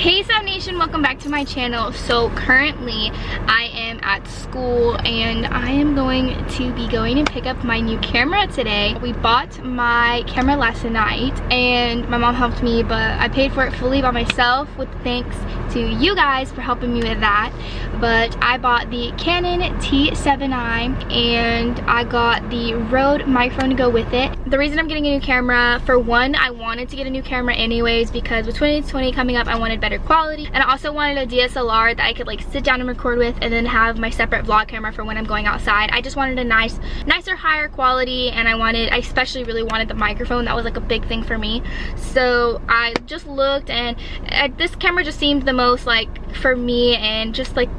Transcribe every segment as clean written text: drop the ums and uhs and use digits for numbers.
Hey Sav Nation, welcome back to my channel. So currently I am at school and I am going to be going and pick up my new camera today. We bought my camera last night and my mom helped me, but I paid for it fully by myself with thanks to you guys for helping me with that. But I bought the Canon T7i and I got the Rode microphone to go with it. The reason I'm getting a new camera, for one, I wanted to get a new camera anyways because with 2020 coming up I wanted better quality, and I also wanted a DSLR that I could like sit down and record with and then have my separate vlog camera for when I'm going outside. I just wanted a nicer, higher quality, and I especially really wanted the microphone. That was like a big thing for me. So I just looked and this camera just seemed the most like for me, and just like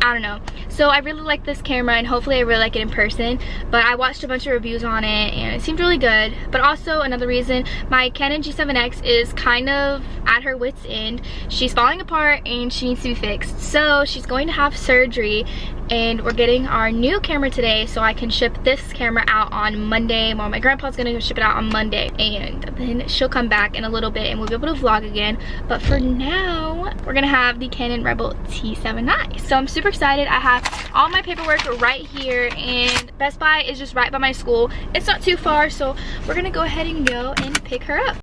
I don't know. So I really like this camera and hopefully I really like it in person. But I watched a bunch of reviews on it and it seemed really good. But also another reason, my Canon G7X is kind of at her wit's end. She's falling apart and she needs to be fixed. So she's going to have surgery and we're getting our new camera today so I can ship this camera out on Monday. Well, my grandpa's gonna ship it out on Monday and then she'll come back in a little bit and we'll be able to vlog again. But for now, we're gonna have the Canon Rebel T7i. So I'm super excited. I have all my paperwork right here and Best Buy is just right by my school. It's not too far, so we're gonna go ahead and go and pick her up.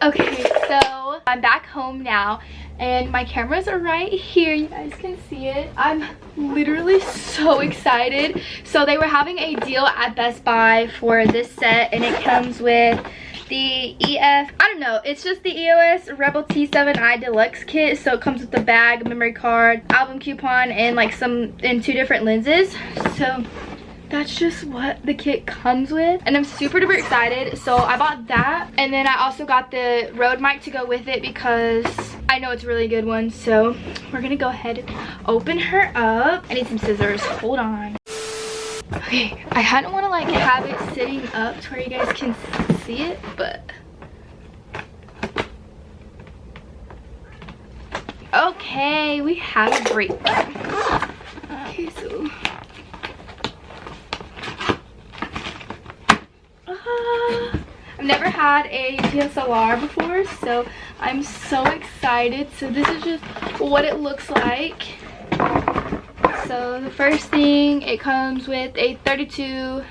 Okay, so I'm back home now and my cameras are right here. You guys can see it. I'm literally so excited. So they were having a deal at Best Buy for this set and it comes with the it's just the EOS Rebel T7i Deluxe kit. So it comes with the bag, memory card, album coupon, and like two different lenses. So that's just what the kit comes with and I'm super duper excited. So I bought that and then I also got the Rode mic to go with it because I know it's a really good one. So we're gonna go ahead and open her up. I need some scissors, hold on. Okay, I kind of want to like have it sitting up to where you guys can see it, but okay, we have a break. Okay, so I've never had a DSLR before, so I'm so excited. So this is just what it looks like. So the first thing, it comes with a 32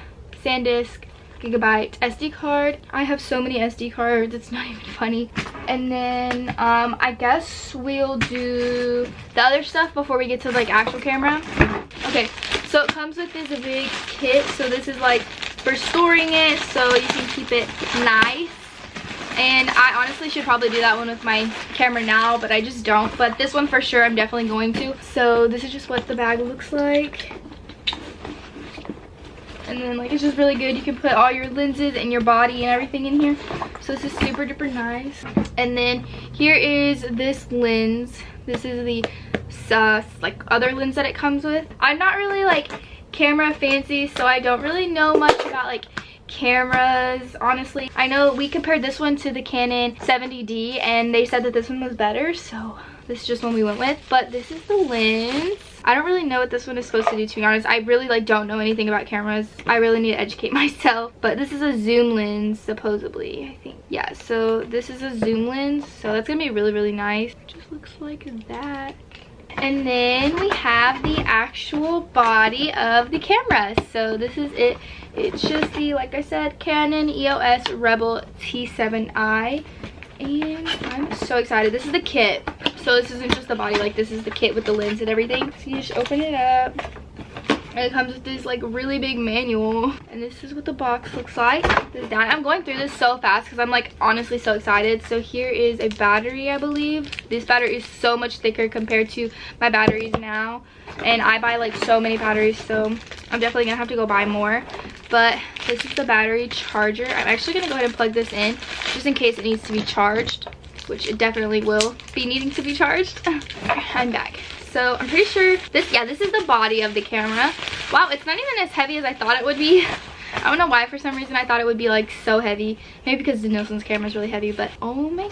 SanDisk gigabyte SD card. I have so many SD cards, it's not even funny. And then I guess we'll do the other stuff before we get to like actual camera. Okay, so it comes with this big kit. So this is like for storing it so you can keep it nice. And I honestly should probably do that one with my camera now, but I just don't. But this one for sure I'm definitely going to. So this is just what the bag looks like. And then like it's just really good. You can put all your lenses and your body and everything in here. So this is super duper nice. And then here is this lens. This is the like other lens that it comes with. I'm not really like camera fancy, so I don't really know much about like cameras, honestly. I know we compared this one to the Canon 70D and they said that this one was better, so this is just one we went with. But this is the lens. I don't really know what this one is supposed to do, to be honest. I really like don't know anything about cameras. I really need to educate myself. But this is a zoom lens, supposedly, I think. Yeah, so this is a zoom lens, so that's gonna be really, really nice. It just looks like that. And then we have the actual body of the camera. So this is it. It's just the, like I said, Canon EOS Rebel T7i. And I'm so excited. This is the kit. So this isn't just the body, like this is the kit with the lens and everything. So you just open it up. And it comes with this like really big manual. And this is what the box looks like. I'm going through this so fast because I'm like honestly so excited. So here is a battery, I believe. This battery is so much thicker compared to my batteries now. And I buy like so many batteries, so I'm definitely gonna have to go buy more. But this is the battery charger. I'm actually gonna go ahead and plug this in just in case it needs to be charged, which it definitely will be needing to be charged. I'm back. So I'm pretty sure this is the body of the camera. Wow, it's not even as heavy as I thought it would be. I don't know why, for some reason I thought it would be like so heavy. Maybe because Nelson's camera is really heavy, but oh my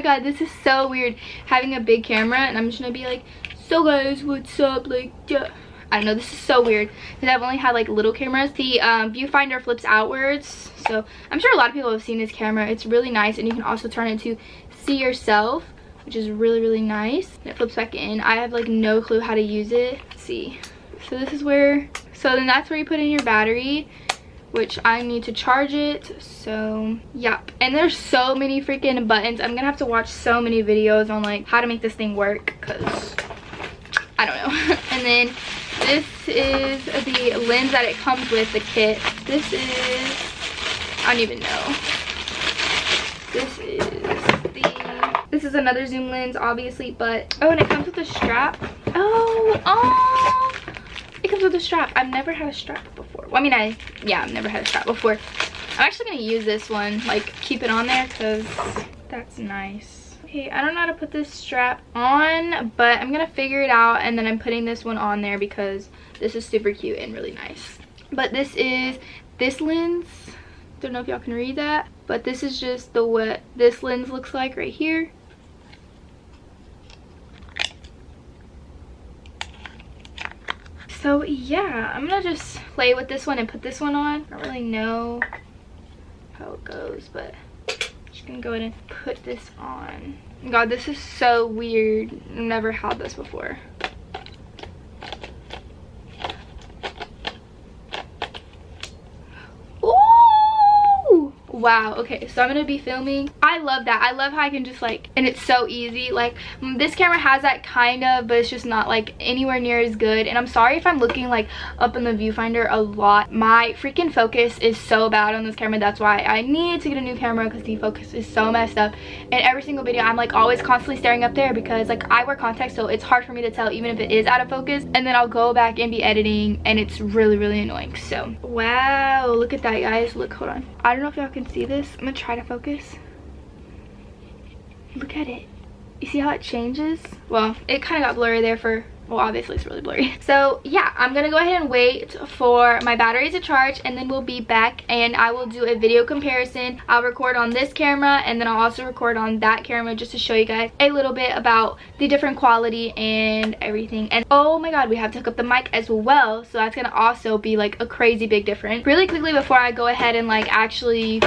god, this is so weird having a big camera and I'm just gonna be like So guys, what's up? Like, yeah, I don't know, this is so weird because I've only had like little cameras. The viewfinder flips outwards, so I'm sure a lot of people have seen this camera. It's really nice, and you can also turn it to see yourself, which is really, really nice. And it flips back in. I have like no clue how to use it. Let's see. So this is where, so then that's where you put in your battery, which I need to charge it. So yep, and there's so many freaking buttons. I'm gonna have to watch so many videos on like how to make this thing work, because I don't know. And then this is the lens that it comes with, the kit. This is, I don't even know. This is another zoom lens, obviously, but oh, and it comes with a strap. Oh, it comes with a strap. I've never had a strap before. Well, I mean, I've never had a strap before. I'm actually gonna use this one, like keep it on there, because that's nice. Okay, I don't know how to put this strap on, but I'm gonna figure it out, and then I'm putting this one on there because this is super cute and really nice. But this is this lens. Don't know if y'all can read that, but this is just the what this lens looks like right here. So yeah, I'm gonna just play with this one and put this one on. I don't really know how it goes, but I'm just gonna go ahead and put this on. God, this is so weird. I've never had this before. Wow, okay, so I'm gonna be filming. I love that. I love how I can just like, and it's so easy. Like, this camera has that kind of, but it's just not like anywhere near as good. And I'm sorry if I'm looking like up in the viewfinder a lot. My freaking focus is so bad on this camera. That's why I need to get a new camera, because the focus is so messed up. And every single video I'm like always constantly staring up there, because like I wear contacts, so it's hard for me to tell even if it is out of focus. And then I'll go back and be editing, and it's really, really annoying. So wow, look at that, guys. Look, hold on, I don't know if y'all can see this. I'm gonna try to focus. Look at it. You see how it changes? Well, it kind of got blurry there for, well, obviously it's really blurry. So yeah, I'm gonna go ahead and wait for my battery to charge, and then we'll be back and I will do a video comparison. I'll record on this camera, and then I'll also record on that camera, just to show you guys a little bit about the different quality and everything. And oh my god, we have to hook up the mic as well, so that's gonna also be like a crazy big difference. Really quickly, before I go ahead and like actually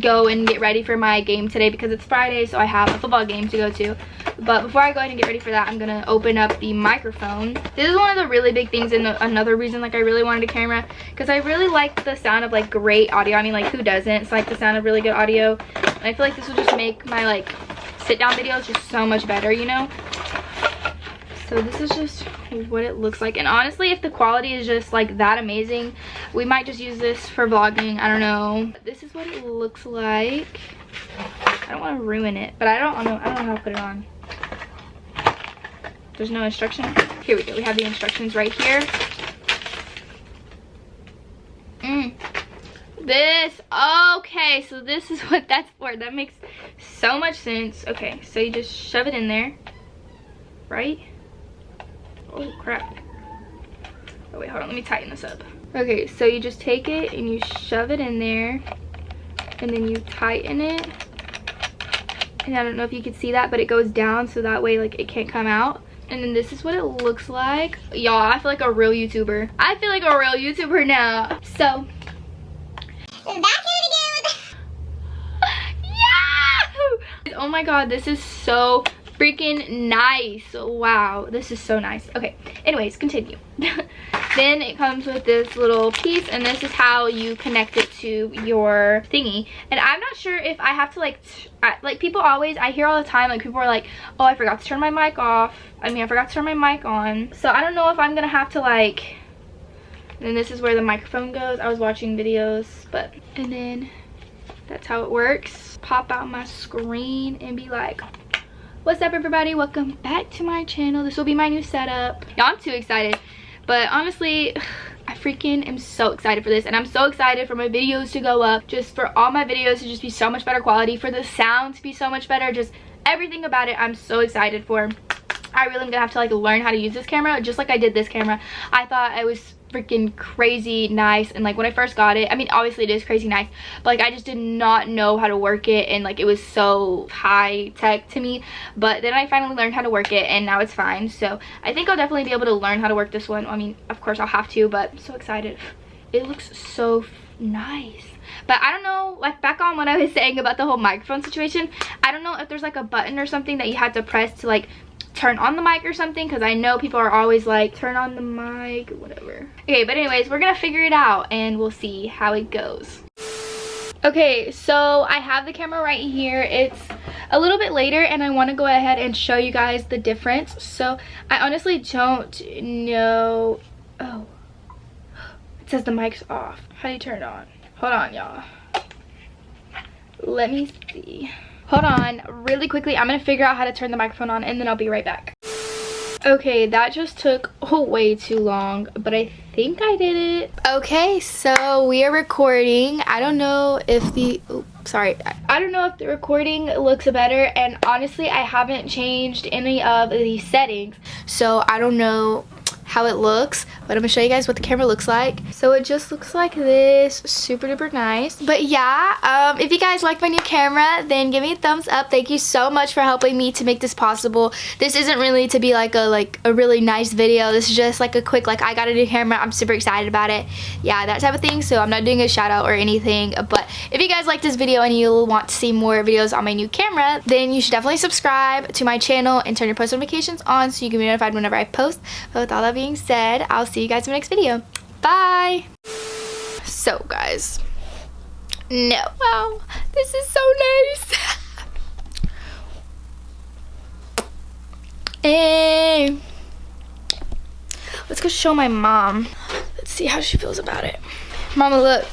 go and get ready for my game today, because it's Friday, so I have a football game to go to. But before I go ahead and get ready for that, I'm gonna open up the microphone. This is one of the really big things, and another reason like I really wanted a camera, because I really like the sound of like great audio. I mean, like who doesn't? It's like the sound of really good audio, and I feel like this will just make my like sit down videos just so much better, you know. So this is just what it looks like, and honestly, if the quality is just like that amazing, we might just use this for vlogging. I don't know. This is what it looks like. I don't want to ruin it, but I don't know how to put it on. There's no instruction. Here we go. We have the instructions right here. This, okay, so this is what that's for. That makes so much sense. Okay, so you just shove it in there, right? Oh crap. Oh wait, hold on, let me tighten this up. Okay, so you just take it and you shove it in there, and then you tighten it. And I don't know if you can see that, but it goes down so that way like it can't come out. And then this is what it looks like. Y'all, I feel like a real YouTuber. I feel like a real YouTuber now. So yeah! Oh my god, this is so freaking nice. Wow, this is so nice. Okay, anyways, continue. Then it comes with this little piece, and this is how you connect it to your thingy. And I'm not sure if I have to like people always, I hear all the time, like people are like, oh, I forgot to turn my mic off. I forgot to turn my mic on. So I don't know if I'm gonna have to like, and this is where the microphone goes. I was watching videos, but, and then that's how it works. Pop out my screen and be like, what's up everybody, welcome back to my channel. This will be my new setup. Y'all, I'm too excited. But honestly, I freaking am so excited for this, and I'm so excited for my videos to go up, just for all my videos to just be so much better quality, for the sound to be so much better, just everything about it I'm so excited for. I really am gonna have to like learn how to use this camera, just like I did this camera. I thought it was freaking crazy nice, and like when I first got it, I mean obviously it is crazy nice, but like I just did not know how to work it, and like it was so high tech to me. But then I finally learned how to work it, and now it's fine. So I think I'll definitely be able to learn how to work this one. I mean, of course I'll have to, but I'm so excited. It looks so nice. But I don't know, like back on what I was saying about the whole microphone situation, I don't know if there's like a button or something that you had to press to like turn on the mic or something, because I know people are always like turn on the mic, whatever. Okay, but anyways, we're gonna figure it out and we'll see how it goes. Okay, so I have the camera right here. It's a little bit later and I want to go ahead and show you guys the difference. So I honestly don't know. Oh, it says the mic's off. How do you turn it on? Hold on, y'all. Let me see. Hold on, really quickly, I'm gonna figure out how to turn the microphone on and then I'll be right back. Okay, that just took way too long, but I think I did it. Okay, so we are recording. I don't know if the, I don't know if the recording looks better, and honestly, I haven't changed any of the settings, so I don't know how it looks, but I'm gonna show you guys what the camera looks like. So it just looks like this, super duper nice. But yeah, if you guys like my new camera, then give me a thumbs up. Thank you so much for helping me to make this possible. This isn't really to be like a really nice video. This is just like a quick, like, I got a new camera, I'm super excited about it. Yeah, that type of thing. So I'm not doing a shout out or anything, but if you guys like this video and you want to see more videos on my new camera, then you should definitely subscribe to my channel and turn your post notifications on so you can be notified whenever I post. But with all that being said, I'll see you guys in the next video. Bye. So guys, no, wow, this is so nice. Hey, let's go show my mom. Let's see how she feels about it. Mama, look.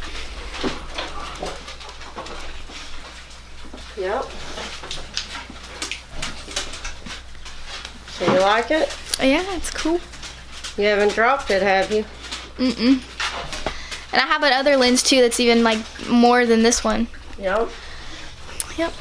Yep. So you like it? Yeah, it's cool. You haven't dropped it, have you? Mm-mm. And I have another lens too that's even like more than this one. Yep. Yep.